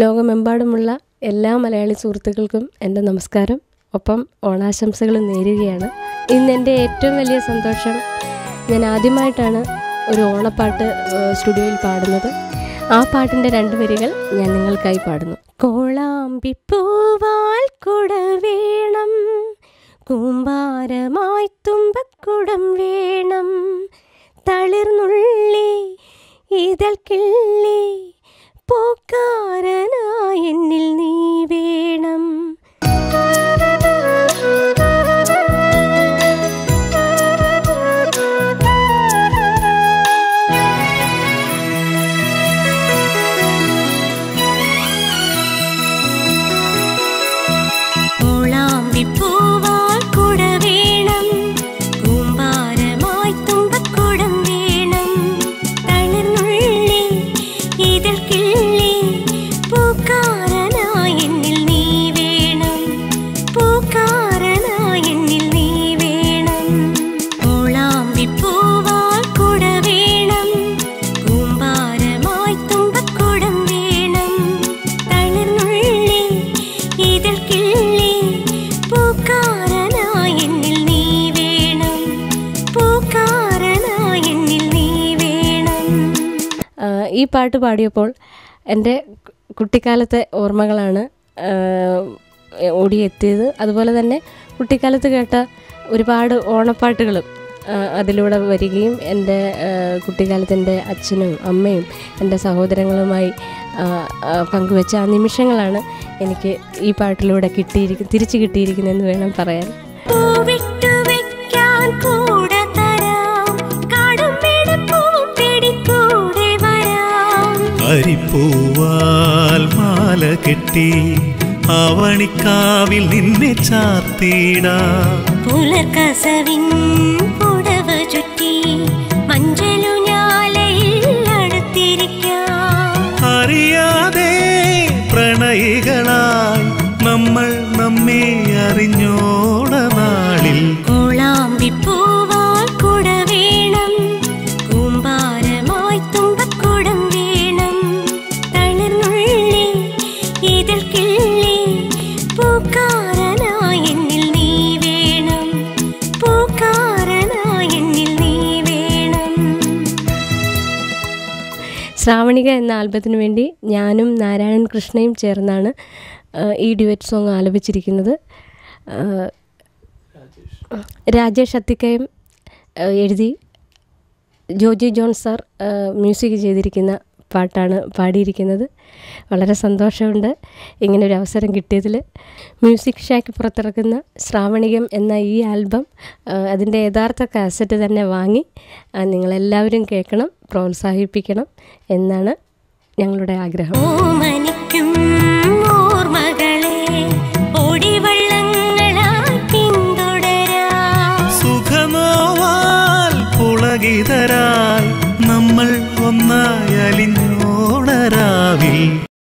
ലോകമെമ്പാടുമുള്ള എല്ലാ മലയാളി സുഹൃത്തുക്കൾക്കും എൻ്റെ നമസ്കാരം. ഒപ്പം ഓണാശംസകളും നേരുകയാണ്. ഇന്നെൻ്റെ ഏറ്റവും വലിയ സന്തോഷം, ഞാൻ ആദ്യമായിട്ടാണ് ഒരു ഓണപ്പാട്ട് സ്റ്റുഡിയോയിൽ പാടുന്നത്. ആ പാട്ടിൻ്റെ 2 വരികൾ ഞാൻ നിങ്ങൾക്കായി പാടുന്നു. കോളാമ്പിപ്പൂവാൽ കുട വേണം, കൂമ്പാരമായി തുമ്പക്കുടം വേണം, തളിർന്നുള്ളി ഇതൾ കിള്ളി പൂക്കാരനായി എന്നിൽ നീ വേണം. പൂവാൽ കുട വേണം, കൂമ്പാരമായി തുമ്പക്കുടം വേണം, തളിർന്നുള്ളി ഇതൾ കിള്ളി പൂക്കാരനായി എന്നിൽ നീ വേണം, പൂക്കാരനായി എന്നിൽ നീ വേണം. കോളാമ്പിപ്പൂവാൽ കുട വേണം, കൂമ്പാരമായി തുമ്പക്കുടം വേണം, തളിർന്നുള്ളി ഇതൾ കിള്ളി പൂക്കാരനായി എന്നിൽ നീ വേണം, പൂക്കാരനായി എന്നിൽ നീ വേണം. ഈ പാട്ട് പാടിയപ്പോൾ എൻ്റെ കുട്ടിക്കാലത്തെ ഓർമ്മകളാണ് ഓടിയെത്തിയത്. അതുപോലെ തന്നെ കുട്ടിക്കാലത്ത് കേട്ട ഒരുപാട് ഓണപ്പാട്ടുകളും അതിലൂടെ വരികയും എൻ്റെ കുട്ടിക്കാലത്തിൻ്റെ അച്ഛനും അമ്മയും എൻ്റെ സഹോദരങ്ങളുമായി പങ്കുവെച്ച ആ നിമിഷങ്ങളാണ് എനിക്ക് ഈ പാട്ടിലൂടെ തിരിച്ചു കിട്ടിയിരിക്കുന്നതെന്ന് വേണം പറയാൻ. അരിപ്പൂവാൽ മാല കെട്ടി ആവണിക്കാവിൽ നിന്നെ ചാർത്തിടാം, പുലർക്കസവിൻ പുടവ ചുറ്റി മഞ്ചലുഞ്ഞാലയിൽ അടുത്തിരിക്കാം, അറിയാതെ പ്രണയികളായി നമ്മൾ നമ്മെ അറിഞ്ഞോട നാളിൽ. കോളാമ്പിപ്പൂവാൽ കുട വേണം, കൂമ്പാരമായി തുമ്പക്കുടം വേണം, തളിർന്നുള്ളി ഇതൾ കിള്ളി പൂക്കാരനായി എന്നിൽ നീ വേണം, പൂക്കാരനായി എന്നിൽ നീ വേണം. ശ്രാവണിക എന്ന ആൽബത്തിന് വേണ്ടി ഞാനും നാരായണൻ കൃഷ്ണയും ചേർന്നാണ് ഈ ഡ്യുവറ്റ് സോങ് ആലപിച്ചിരിക്കുന്നത്. രാജേഷ് അത്തിക്കയം എഴുതി ജോജി ജോൺ സാർ മ്യൂസിക് ചെയ്തിരിക്കുന്ന പാട്ടാണ് പാടിയിരിക്കുന്നത്. വളരെ സന്തോഷമുണ്ട് ഇങ്ങനൊരു അവസരം കിട്ടിയതിൽ. മ്യൂസിക് ഷാക്ക് പുറത്തിറക്കുന്ന ശ്രാവണികം എന്ന ഈ ആൽബം അതിൻ്റെ യഥാർത്ഥ കാസറ്റ് തന്നെ വാങ്ങി നിങ്ങളെല്ലാവരും കേൾക്കണം, പ്രോത്സാഹിപ്പിക്കണം എന്നാണ് ഞങ്ങളുടെ ആഗ്രഹം. ഓമനിക്കും ഓർമ്മകളെ ഓടിവള്ളങ്ങളായി പിന്തുടരാം, സുഖനോവാൽ പുളകിതരാൽ നമ്മൾ ഒന്നായി അലിഞ്ഞോണരാവിൽ.